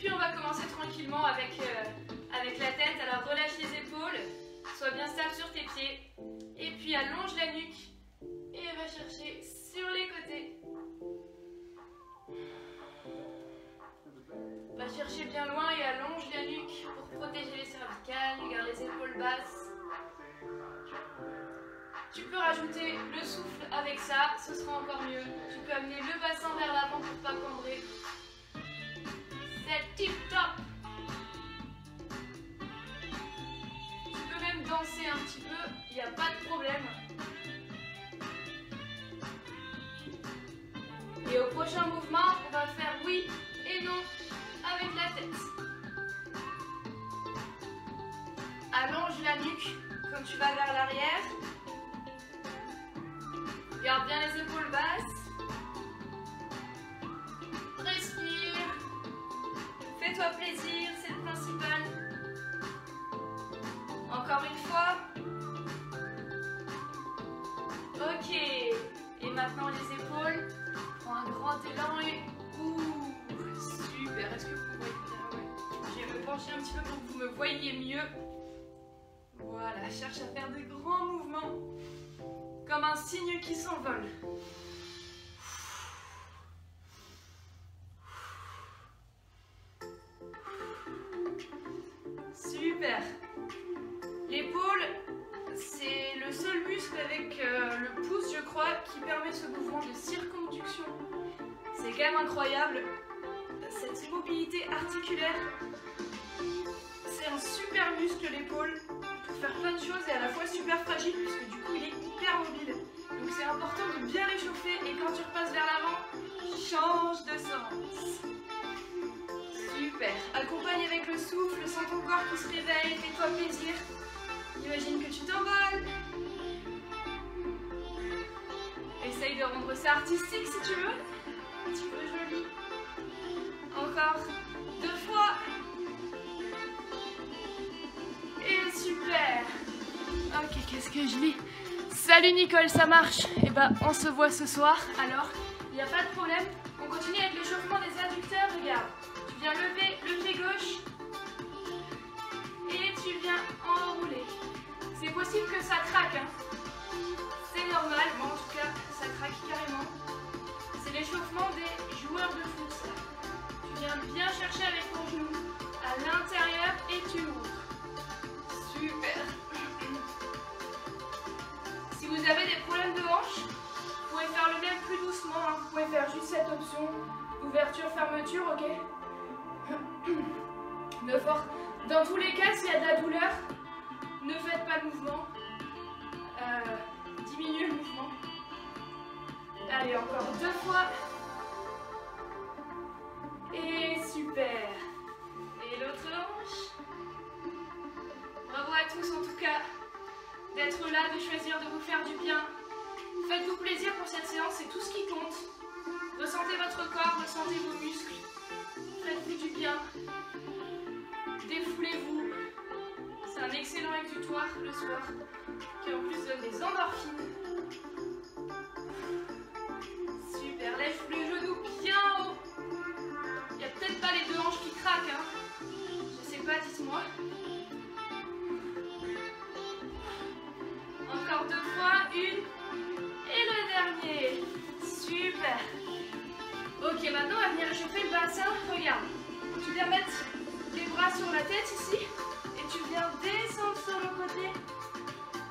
puis on va commencer tranquillement avec la tête. Alors relâche les épaules, sois bien stable sur tes pieds. Et puis allonge la nuque et va chercher sur les côtés. Va chercher bien loin et allonge la nuque pour protéger les cervicales. Garde les épaules basses. Tu peux rajouter le souffle avec ça, ce sera encore mieux. Tu peux amener le bassin vers l'avant pour pas cambrer. C'est tip top. Tu peux même danser un petit peu, il n'y a pas de problème. Et au prochain mouvement, on va faire oui et non avec la tête. Allonge la nuque quand tu vas vers l'arrière. Garde bien les épaules basses. Respire. Fais-toi plaisir, c'est le principal. Encore une fois. Ok. Et maintenant les épaules. Prends un grand élan et... Ouh, super. Est-ce que vous voyez bien? Ouais. Je vais me pencher un petit peu pour que vous me voyiez mieux. Voilà, cherche à faire de grands mouvements. Comme un cygne qui s'envole. Super. L'épaule, c'est le seul muscle avec le pouce, je crois, qui permet ce mouvement de circonduction. C'est quand même incroyable. Cette immobilité articulaire, c'est un super muscle, l'épaule, pour faire plein de choses et à la fois super fragile, puisque du coup, il est hyper mobile. Donc c'est important de bien l'échauffer et quand tu repasses vers l'avant, change de sens. Super. Accompagne avec le souffle, sens ton corps qui se réveille, fais-toi plaisir. Imagine que tu t'envoles. Essaye de rendre ça artistique si tu veux. Un petit peu joli. Encore 2 fois. Et super. Ok, qu'est-ce que je lis? Salut Nicole, ça marche? Eh ben, on se voit ce soir. Alors, il n'y a pas de problème. On continue avec l'échauffement des adducteurs. Regarde, tu viens lever le pied gauche et tu viens enrouler. C'est possible que ça craque, hein. C'est normal, bon, en tout cas, ça craque carrément. C'est l'échauffement des joueurs de foot, ça. Tu viens bien chercher avec ton genou à l'intérieur et tu ouvres. Super. Si vous avez des problèmes de hanche, vous pouvez faire le même plus doucement. Hein. Vous pouvez faire juste cette option, ouverture, fermeture, ok. Dans tous les cas, s'il y a de la douleur, ne faites pas le mouvement. Diminuez le mouvement. Allez, encore 2 fois. Et super. Et l'autre hanche. Bravo à tous en tout cas d'être là, de choisir de vous faire du bien. Faites-vous plaisir pour cette séance, c'est tout ce qui compte. Ressentez votre corps, ressentez vos muscles. Faites-vous du bien. Défoulez-vous. C'est un excellent exutoire le soir qui en plus donne des endorphines. Super, lève les genoux bien haut. Il n'y a peut-être pas les 2 hanches qui craquent, hein. Je sais pas, dites-moi. Encore 2 fois, 1 et le dernier. Super. Ok, maintenant on va venir échauffer le bassin. Regarde, tu viens mettre les bras sur la tête ici et tu viens descendre sur le côté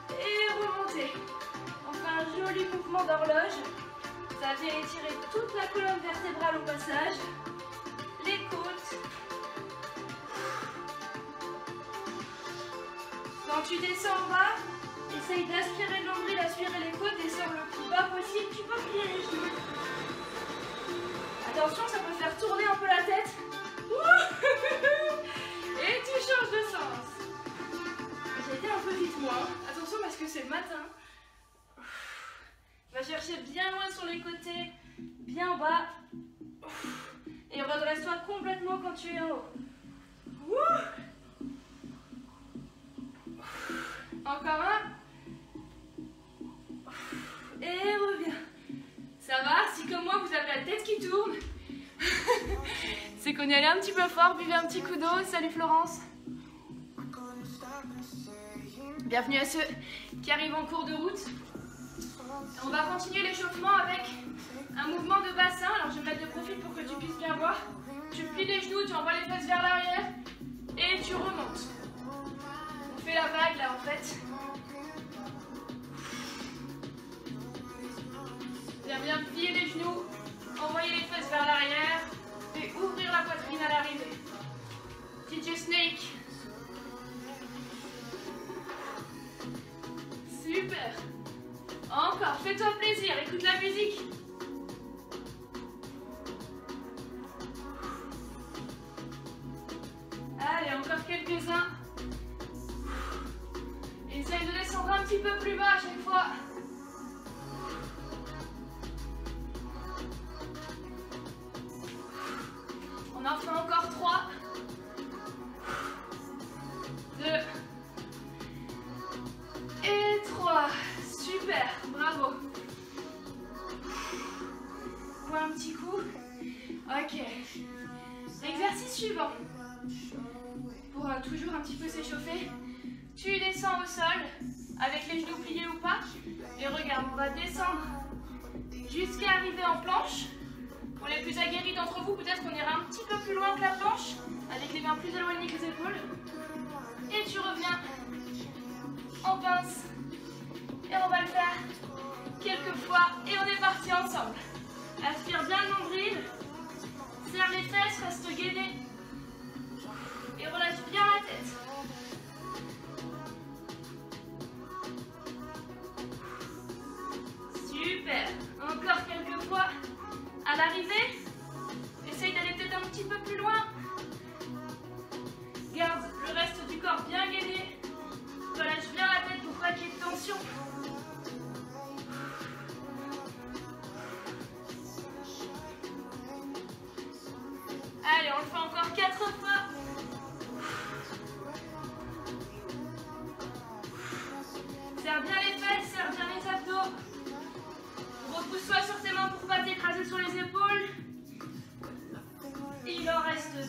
et remonter. On fait un joli mouvement d'horloge. Ça vient étirer toute la colonne vertébrale au passage, les côtes. Quand tu descends en bas, essaye d'aspirer le nombril, aspirer les côtes, descends le plus bas possible. Tu peux plier les genoux. Attention, ça peut faire tourner un peu la tête. Et tu changes de sens. J'ai été un peu vite moi. Attention parce que c'est le matin. Va chercher bien loin sur les côtés, bien bas. Et redresse-toi complètement quand tu es en haut. Encore un. Et reviens. Ça va? Si comme moi vous avez la tête qui tourne, c'est qu'on y allait un petit peu fort. Buvez un petit coup d'eau. Salut Florence. Bienvenue à ceux qui arrivent en cours de route. On va continuer l'échauffement avec un mouvement de bassin. Alors je vais me mettre de profil pour que tu puisses bien voir. Tu plies les genoux, tu envoies les fesses vers l'arrière et tu remontes. On fait la vague là en fait. Bien plier les genoux, envoyer les fesses vers l'arrière et ouvrir la poitrine à l'arrivée. DJ Snake. Super. Encore, fais-toi plaisir, écoute la musique. Allez, encore quelques-uns. Essaye de descendre un petit peu plus bas à chaque fois. On en fait encore 3. 2. Et 3. Super, bravo. Bois un petit coup. Ok. Exercice suivant. Pour toujours un petit peu s'échauffer, tu descends au sol, avec les genoux pliés ou pas. Et regarde, on va descendre jusqu'à arriver en planche. Pour les plus aguerris d'entre vous, peut-être qu'on ira un petit peu plus loin que la planche, avec les mains plus éloignées que les épaules. Et tu reviens en pince. Et on va le faire quelques fois. Et on est parti ensemble. Aspire bien le nombril. Serre les fesses, reste gainé. Et relâche bien la tête. Super. Encore quelques fois. À l'arrivée, essaye d'aller peut-être un petit peu plus loin. Garde le reste du corps bien gainé. Relâche bien la tête pour pas qu'il y ait de tension. Allez, on le fait encore 4 fois. Serre bien les fesses, serre bien les abdos. Repousse-toi sur tes mains pour ne pas t'écraser sur les épaules. Il en reste 2.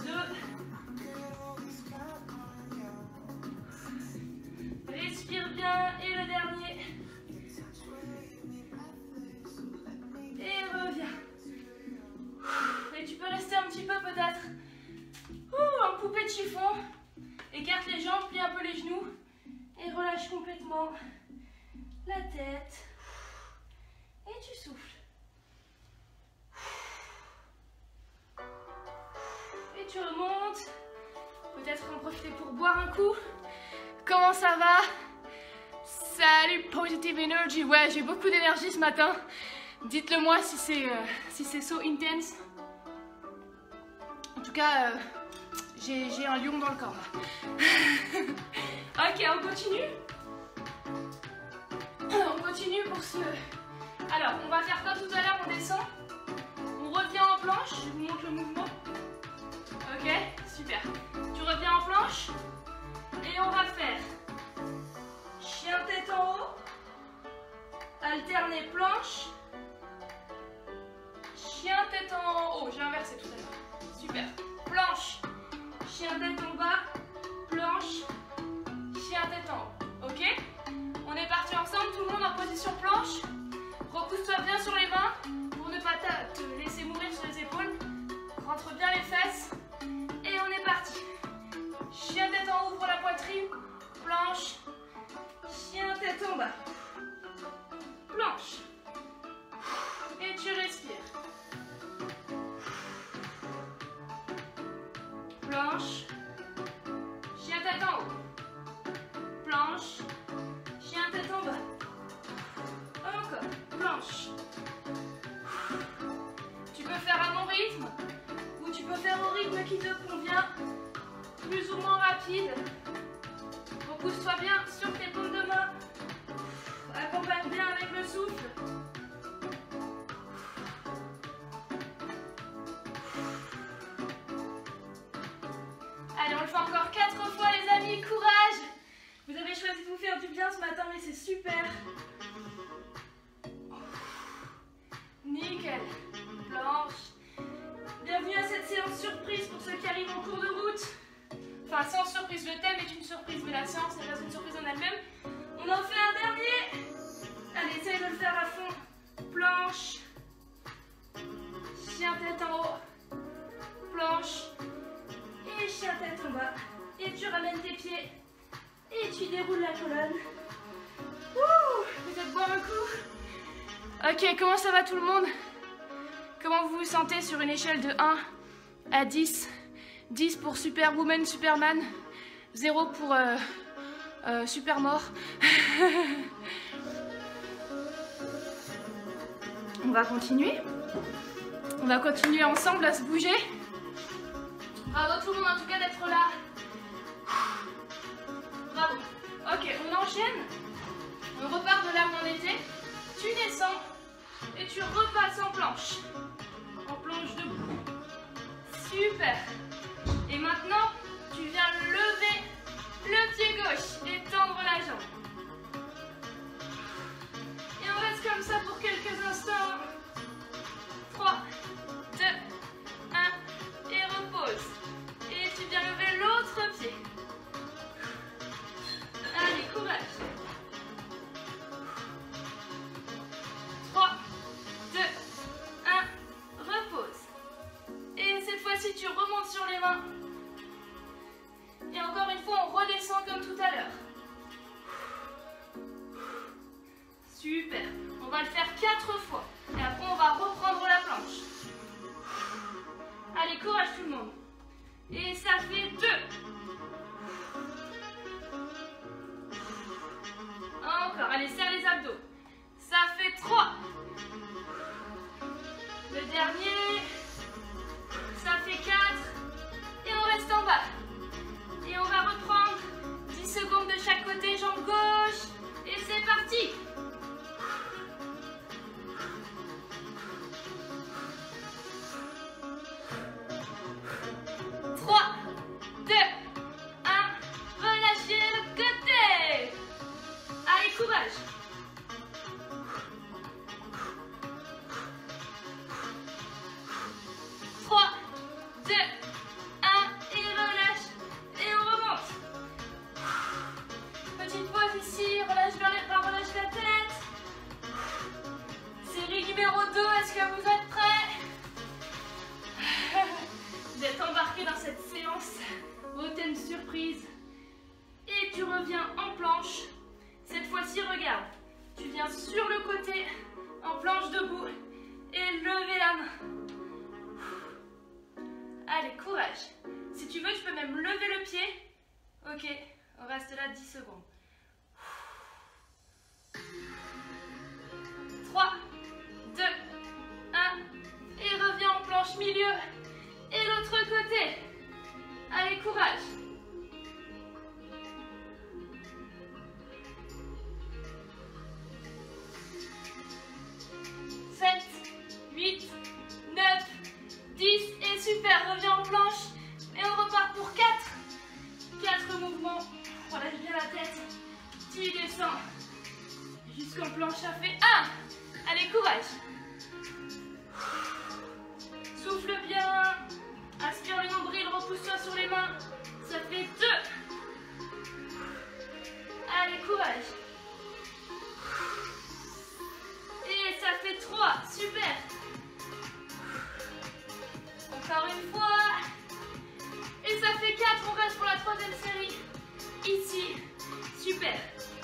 Respire bien et le dernier. Et reviens. Et tu peux rester un petit peu peut-être en poupée de chiffon. Écarte les jambes, plie un peu les genoux. Et relâche complètement la tête. Et tu souffles. Et tu remontes. Peut-être en profiter pour boire un coup. Comment ça va? Salut Positive Energy. Ouais, j'ai beaucoup d'énergie ce matin. Dites-le moi si c'est so intense. En tout cas, j'ai un lion dans le corps là. Ok, on continue. On continue pour ce... Alors, on va faire comme tout à l'heure, on descend. On revient en planche. Je vous montre le mouvement. Ok, super. Tu reviens en planche. Et on va faire chien tête en haut. Alterner planche. Chien tête en haut. J'ai inversé tout à l'heure. Super. Planche. Chien tête en bas. Planche. Chien tête en haut. Ok? On est parti ensemble, tout le monde en position planche. Repousse-toi bien sur les mains pour ne pas te laisser mourir sur les épaules. Rentre bien les fesses. Et on est parti. Chien tête en haut, ouvre la poitrine. Planche. Chien tête en bas. Planche. Et tu respires. Planche. Chien tête en haut. Planche. Chien tête en bas. Encore. Planche. Tu peux faire à mon rythme ou tu peux faire au rythme qui te convient. Plus ou moins rapide. Repousse-toi bien sur tes paumes de main. Accompagne bien avec le souffle. Allez, on le fait encore 4 fois les amis, courage! Vous avez choisi de vous faire du bien ce matin, mais c'est super! Nickel! Planche! Bienvenue à cette séance surprise pour ceux arrive en cours de route. Enfin, sans surprise, le thème est une surprise, mais la séance n'est pas une surprise en elle-même. On en fait un dernier. Allez, essaye de le faire à fond. Planche. Chien tête en haut. Planche. Et chien tête en bas. Et tu ramènes tes pieds. Et tu déroules la colonne. Ouh, peut-être boire un coup. Ok, comment ça va tout le monde? Comment vous vous sentez sur une échelle de 1 à 10? 10 pour Superwoman, Superman. 0 pour Super mort. On va continuer. On va continuer ensemble à se bouger. Bravo tout le monde en tout cas d'être là. Bravo. Ok, on enchaîne. On repart de là où on était. Tu descends et tu repasses en planche. En planche debout. Super. Et maintenant, tu viens lever le pied gauche et tendre la jambe. Et on reste comme ça pour quelques instants. 3, 2, 1 et repose. Et tu viens lever l'autre pied. Allez, courage. 3, 2, 1, repose. Et cette fois-ci, tu remontes sur les mains. Et encore une fois, on redescend comme tout à l'heure. Super. On va le faire 4 fois. Et après, on va reprendre la planche. Allez, courage tout le monde. Et ça fait 2. Encore. Allez, serre les abdos. Ça fait 3. Le dernier. Ça fait 4. Et on reste en bas. Et on va reprendre 10 secondes de chaque côté, jambe gauche. Et c'est parti. 3, 2, 1. Relâchez le côté. Allez, courage. 3, 2, 1 et relâche. Et on remonte. Petite pause ici, relâche vers les bras, relâche la tête. Série numéro 2, est-ce que vous êtes prêts? Vous êtes embarqués dans cette séance au thème surprise. Et tu reviens en planche. Cette fois-ci, regarde. Tu viens sur le côté, en planche debout, et lever la main. Allez, courage. Si tu veux, tu peux même lever le pied. Ok, on reste là 10 secondes. 3, 2, 1. Et reviens en planche milieu. Et l'autre côté. Allez, courage. 7, 8, 9, 10. Et super, reviens en planche. Et on repart pour 4. 4 mouvements. Relâche bien la tête. Tu descends. Jusqu'en planche, ça fait 1. Allez, courage. Souffle bien. Aspire le nombril, repousse-toi sur les mains. Ça fait 2. Allez, courage. Et ça fait 3. Super. Encore une fois. Et ça fait 4. On reste pour la 3e série. Ici. Super.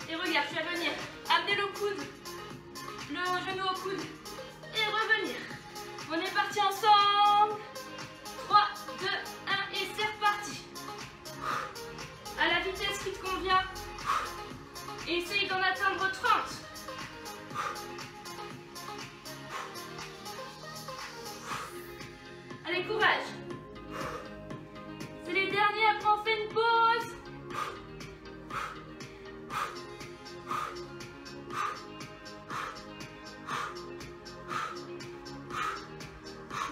Et regarde, tu vas venir amener le coude, le genou au coude. Et revenir. On est parti ensemble. 3, 2, 1 et c'est reparti. À la vitesse qui te convient. Essaye d'en atteindre 30. Allez, courage. C'est les derniers, après on fait une pause.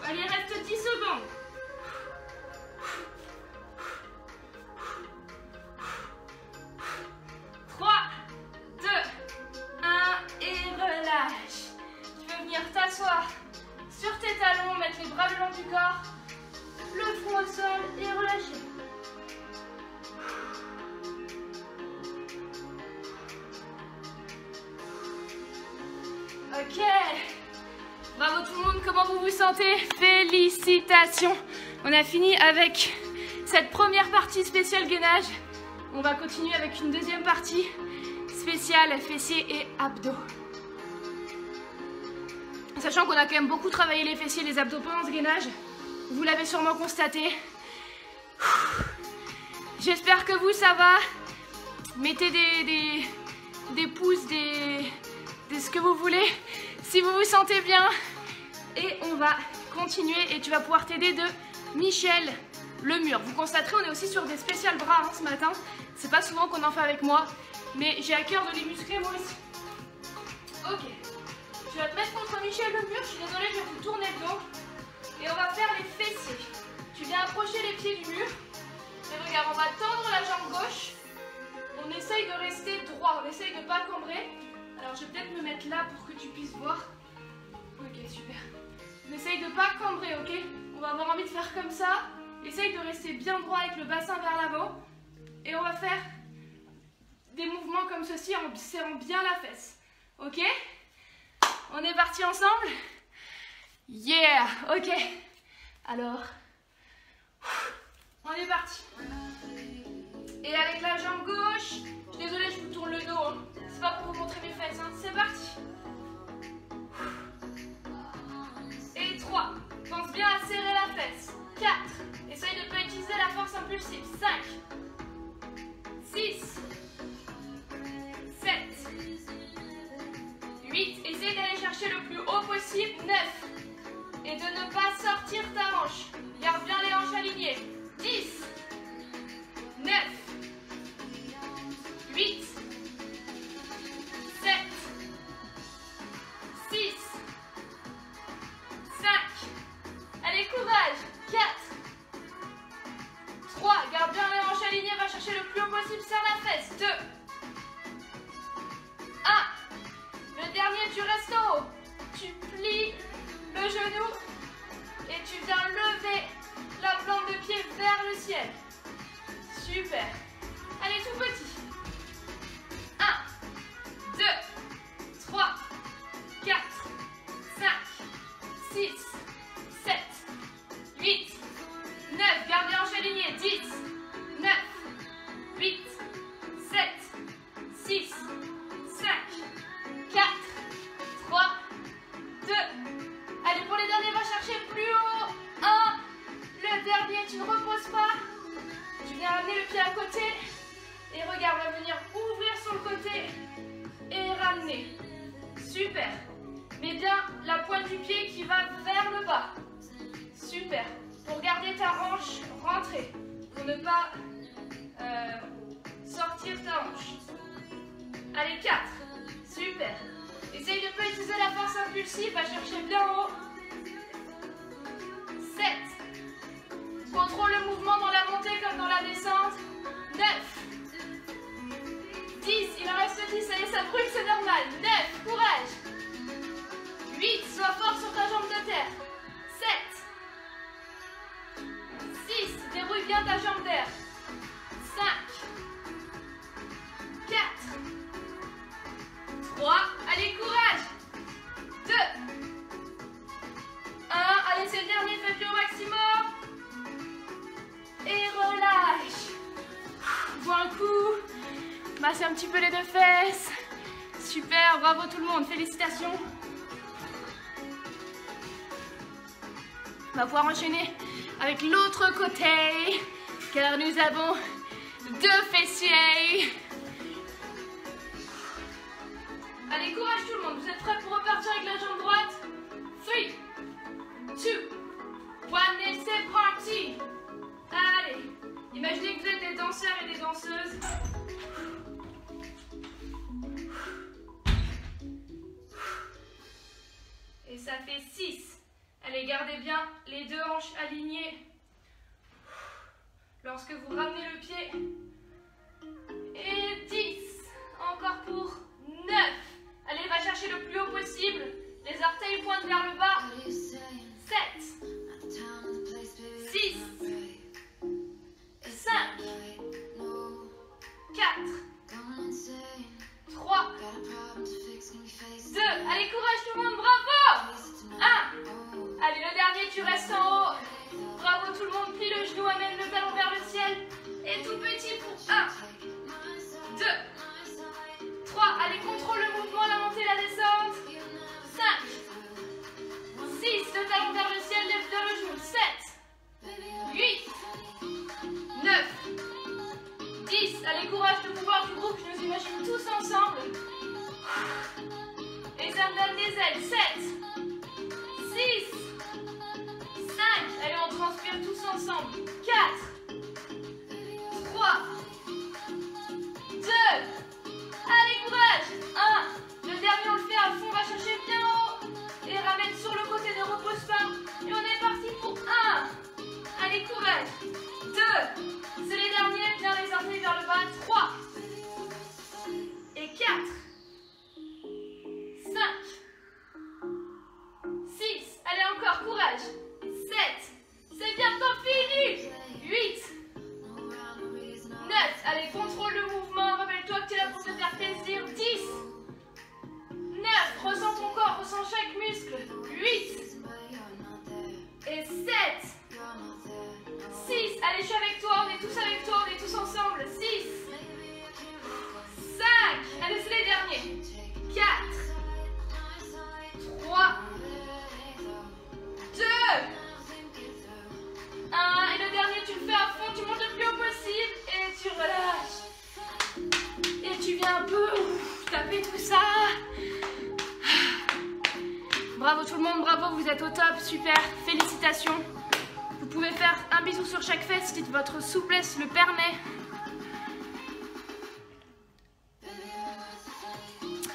Allez, tout le monde, comment vous vous sentez? Félicitations! On a fini avec cette première partie spéciale gainage. On va continuer avec une deuxième partie spéciale fessiers et abdos. Sachant qu'on a quand même beaucoup travaillé les fessiers et les abdos pendant ce gainage. Vous l'avez sûrement constaté. J'espère que vous, ça va. Mettez des pouces, ce que vous voulez, si vous vous sentez bien. Et on va continuer et tu vas pouvoir t'aider de Michel Lemur. Vous constaterez, on est aussi sur des spéciales bras ce matin. C'est pas souvent qu'on en fait avec moi, mais j'ai à cœur de les muscler moi aussi. Ok, tu vas te mettre contre Michel Lemur. Je suis désolée, je vais vous tourner le dos. Et on va faire les fessiers. Tu viens approcher les pieds du mur. Et regarde, on va tendre la jambe gauche. On essaye de rester droit, on essaye de ne pas cambrer. Alors je vais peut-être me mettre là pour que tu puisses voir. Ok, super. On essaye de ne pas cambrer, ok? On va avoir envie de faire comme ça. Essaye de rester bien droit avec le bassin vers l'avant. Et on va faire des mouvements comme ceci en serrant bien la fesse. Ok? On est parti ensemble? Yeah! Ok. Alors, on est parti. Et avec la jambe gauche, je suis désolée, je vous tourne le dos. Hein. C'est pas pour vous montrer mes fesses. Hein. C'est parti. Et 3. Pense bien à serrer la fesse. 4. Essaye de ne pas utiliser la force impulsive. 5. 6. 7. 8. Essaye d'aller chercher le plus haut possible. 9. Et de ne pas sortir ta hanche. Garde bien les hanches alignées. 10. 9. 8. 7. 6. 5. Allez, courage. 4. 3. Garde bien les hanches alignées. Va chercher le plus haut possible. Serre la fesse. 2. 1. Le dernier, tu restes en haut. Tu plies le genou et tu viens lever la plante de pied vers le ciel. Super. Allez, tout petit. 1, 2, 3, 4, 5, 6, 7, 8, 9. Garde les hanches alignées. 10, 9, 8, 7, 6, 5, 4, 3, 2. Allez, pour les derniers, va chercher plus haut. 1. Le dernier, tu ne reposes pas. Tu viens amener le pied à côté. Et regarde, on va venir ouvrir sur le côté. Et ramener. Super. Mets bien la pointe du pied qui va vers le bas. Super. Pour garder ta hanche rentrée. Pour ne pas sortir ta hanche. Allez, 4. Super. Essaye de ne pas utiliser la force impulsive, va chercher bien haut. 7. Contrôle le mouvement dans la montée comme dans la descente. 9. 10. Il en reste 10. Allez, ça brûle, c'est normal. 9. Courage. 8. Sois fort sur ta jambe de terre. 7. 6. Déroule bien ta jambe d'air. 5. 4. 3. Allez, courage. 2. 1. Allez, c'est le dernier. Fais bien au maximum. Et relâche. Bois un coup. Massez un petit peu les deux fesses. Super, bravo tout le monde. Félicitations. On va pouvoir enchaîner avec l'autre côté. Car nous avons 2 fessiers. Allez, courage tout le monde. Vous êtes prêts pour repartir avec la jambe droite? 3, 2, 1 et c'est parti. Allez, imaginez que vous êtes des danseurs et des danseuses. Et ça fait 6. Allez, gardez bien les 2 hanches alignées. Lorsque vous ramenez le pied. Et 10. Encore pour 9. Allez, va chercher le plus haut possible. Les orteils pointent vers le bas. 7. 6. 5. 4. 3. 2. Allez, courage tout le monde, bravo. 1. secondes, plie le genou, amène le talon vers le ciel. Et tout petit pour 1, 2, 3. Allez, contrôle le mouvement, la montée, la descente. 5, 6. Le talon vers le ciel, lève vers le genou. 7, 8, 9, 10. Allez, courage de pouvoir du groupe, je nous imagine tous ensemble. Et ça me donne des ailes. 7, 6, 5. Allez, on transpire tous ensemble. 4, 3, 2. Allez, courage. 1. Le dernier, on le fait à fond. On va chercher bien haut. Et ramène sur le côté, ne repose pas. Et on est parti pour 1. Allez, courage. 2. C'est les derniers. Bien les orteils vers le bas. 3. Et 4. 5. 6. Allez, encore, courage. 7. C'est bientôt fini. 8. 9. Allez, contrôle le mouvement. Rappelle-toi que tu es là pour te faire plaisir. 10. 9. Ressens ton corps, ressens chaque muscle. 8. Et 7. 6. Allez, je suis avec toi. On est tous avec toi. On est tous ensemble. 6. 5. Allez, c'est les derniers. 4. 3. 2. 1. Et le dernier, tu le fais à fond. Tu montes le plus haut possible. Et tu relâches. Et tu viens un peu taper tout ça. Bravo tout le monde, bravo, vous êtes au top, super, félicitations. Vous pouvez faire un bisou sur chaque fesse si votre souplesse le permet.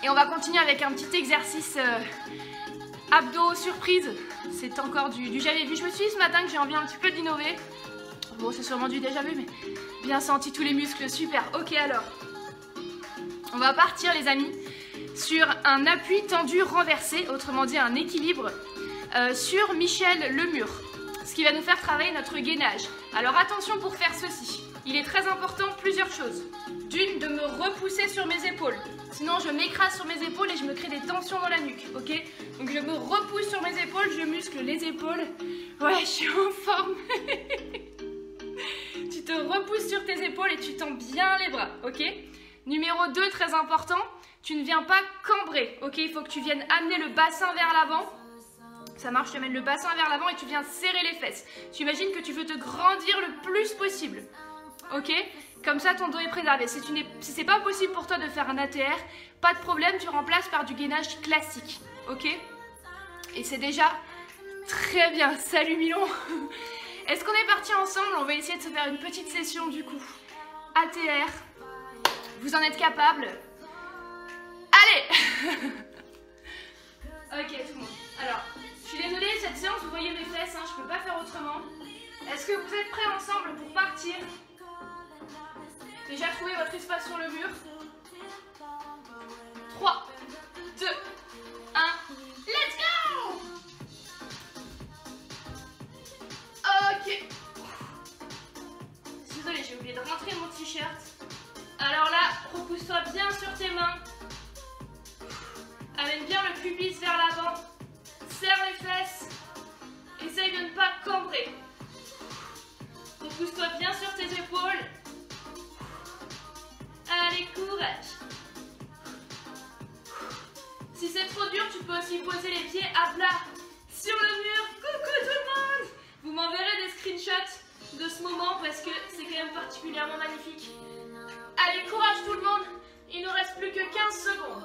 Et on va continuer avec un petit exercice abdos surprise. C'est encore du jamais vu. Je me suis dit ce matin que j'ai envie un petit peu d'innover. Bon, c'est sûrement du déjà vu, mais bien senti tous les muscles, super. Ok, alors, on va partir les amis sur un appui tendu renversé, autrement dit un équilibre, sur Michel Lemur, ce qui va nous faire travailler notre gainage. Alors attention pour faire ceci, il est très important plusieurs choses. D'une, de me repousser sur mes épaules, sinon je m'écrase sur mes épaules et je me crée des tensions dans la nuque, ok? Donc je me repousse sur mes épaules, je muscle les épaules. Ouais, je suis en forme. Tu te repousses sur tes épaules et tu tends bien les bras, ok? Numéro 2, très important, tu ne viens pas cambrer, ok? Il faut que tu viennes amener le bassin vers l'avant. Ça marche, tu amènes le bassin vers l'avant et tu viens serrer les fesses. Tu imagines que tu veux te grandir le plus possible, ok? Comme ça, ton dos est préservé. Si c'est pas possible pour toi de faire un ATR, pas de problème, tu remplaces par du gainage classique, ok? Et c'est déjà très bien. Salut Milon. Est-ce qu'on est parti ensemble? On va essayer de se faire une petite session du coup. ATR. Vous en êtes capable? Allez. Ok tout le monde. Alors, je suis désolée, cette séance, vous voyez mes fesses, hein, je peux pas faire autrement. Est-ce que vous êtes prêts ensemble pour partir? Déjà trouvé votre espace sur le mur. 3, 2, 1, let's go! Ok. Désolée, j'ai oublié de rentrer mon t-shirt. Alors là, repousse-toi bien sur tes mains. Amène bien le pubis vers l'avant. Serre les fesses. Essaye de ne pas cambrer. Repousse-toi bien sur tes épaules. Allez, courage. Si c'est trop dur, tu peux aussi poser les pieds à plat sur le mur. Coucou tout le monde! Vous m'enverrez des screenshots de ce moment parce que c'est quand même particulièrement magnifique. Allez, courage tout le monde. Il ne reste plus que 15 secondes.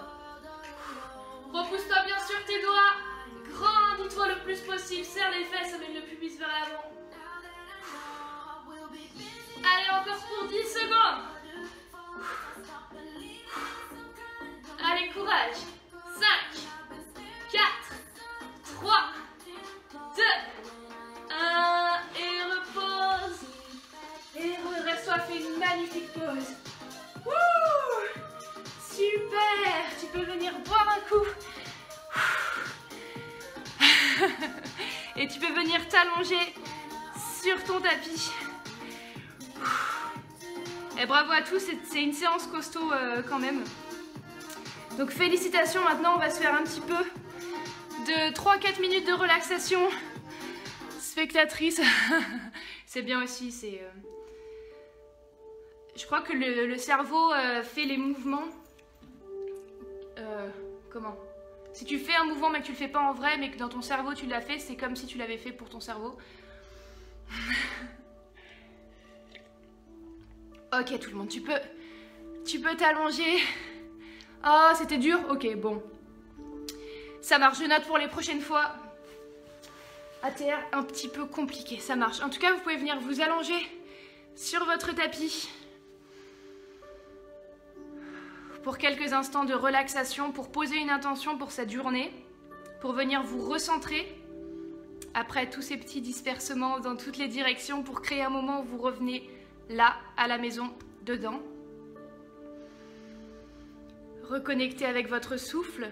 Repousse-toi bien sur tes doigts. Grandis-toi le plus possible. Serre les fesses, amène le pubis vers l'avant. Allez, encore pour 10 secondes. Allez, courage. 5, 4, 3, 2, 1. Et repose. Et reste-toi, fais une magnifique pause. Wouh! Super! Tu peux venir boire un coup. Et tu peux venir t'allonger sur ton tapis. Et bravo à tous, c'est une séance costaud quand même. Donc félicitations, maintenant on va se faire un petit peu de 3-4 minutes de relaxation. Spectatrice, C'est bien aussi, je crois que le cerveau fait les mouvements. Comment? Si tu fais un mouvement mais que tu le fais pas en vrai, mais que dans ton cerveau tu l'as fait, c'est comme si tu l'avais fait pour ton cerveau. Ok tout le monde, tu peux t'allonger. Oh, c'était dur? Ok, bon. Ça marche, je note pour les prochaines fois. ATR un petit peu compliqué, ça marche. En tout cas, vous pouvez venir vous allonger sur votre tapis pour quelques instants de relaxation, pour poser une intention pour cette journée, pour venir vous recentrer après tous ces petits dispersements dans toutes les directions, pour créer un moment où vous revenez là, à la maison, dedans. Reconnectez avec votre souffle.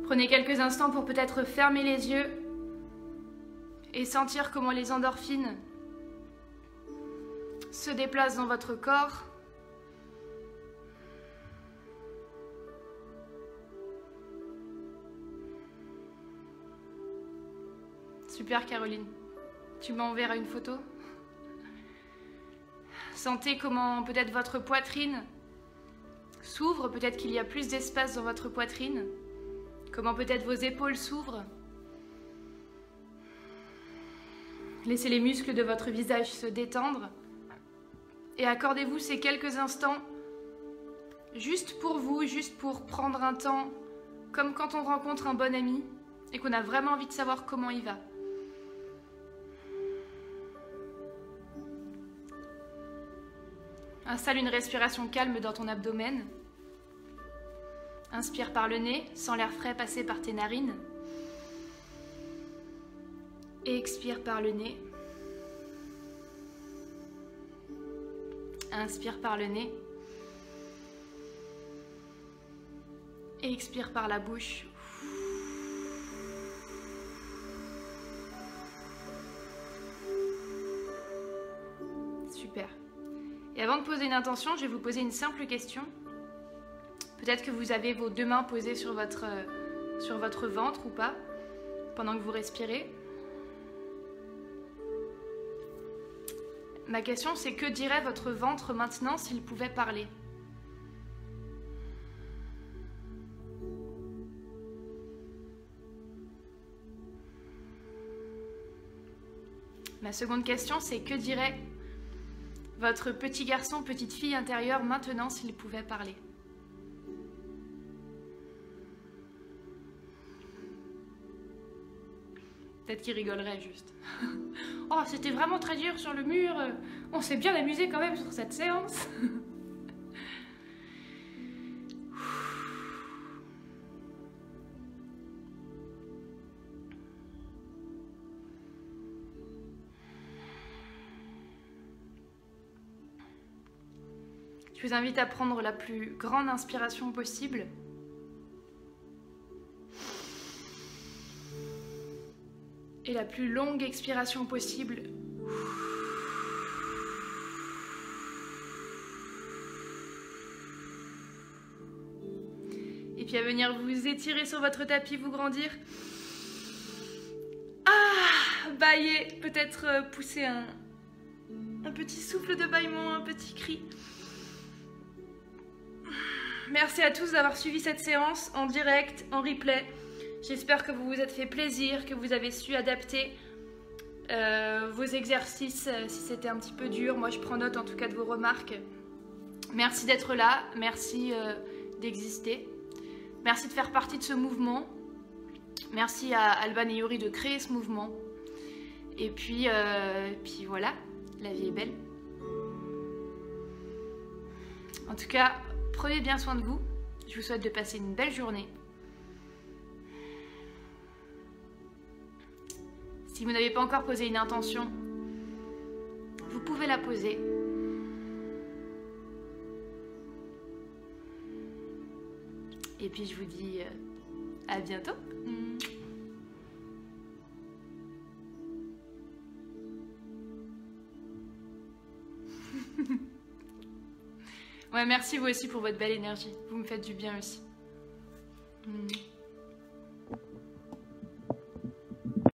Prenez quelques instants pour peut-être fermer les yeux et sentir comment les endorphines se déplacent dans votre corps. Super Caroline, tu m'enverras une photo. Sentez comment peut-être votre poitrine s'ouvre, peut-être qu'il y a plus d'espace dans votre poitrine. Comment peut-être vos épaules s'ouvrent. Laissez les muscles de votre visage se détendre. Et accordez-vous ces quelques instants juste pour vous, juste pour prendre un temps, comme quand on rencontre un bon ami et qu'on a vraiment envie de savoir comment il va. Installe une respiration calme dans ton abdomen. Inspire par le nez, sens l'air frais passer par tes narines. Et expire par le nez. Inspire par le nez. Et expire par la bouche. Super. Et avant de poser une intention, je vais vous poser une simple question. Peut-être que vous avez vos deux mains posées sur votre ventre ou pas, pendant que vous respirez. Ma question, c'est que dirait votre ventre maintenant s'il pouvait parler? Ma seconde question, c'est que dirait votre petit garçon, petite fille intérieure maintenant s'il pouvait parler? Peut-être qu'il rigolerait juste. Oh, c'était vraiment très dur sur le mur. On s'est bien amusé quand même sur cette séance. Je vous invite à prendre la plus grande inspiration possible. Et la plus longue expiration possible. Et puis à venir vous étirer sur votre tapis, vous grandir. Ah, bâiller, peut-être pousser un petit souffle de bâillement, un petit cri. Merci à tous d'avoir suivi cette séance en direct, en replay. J'espère que vous vous êtes fait plaisir, que vous avez su adapter vos exercices si c'était un petit peu dur. Moi, je prends note en tout cas de vos remarques. Merci d'être là, merci d'exister. Merci de faire partie de ce mouvement. Merci à Alban et Yuri de créer ce mouvement. Et puis voilà, la vie est belle. En tout cas, prenez bien soin de vous. Je vous souhaite de passer une belle journée. Si vous n'avez pas encore posé une intention, vous pouvez la poser. Et puis je vous dis à bientôt. Ouais, merci vous aussi pour votre belle énergie. Vous me faites du bien aussi.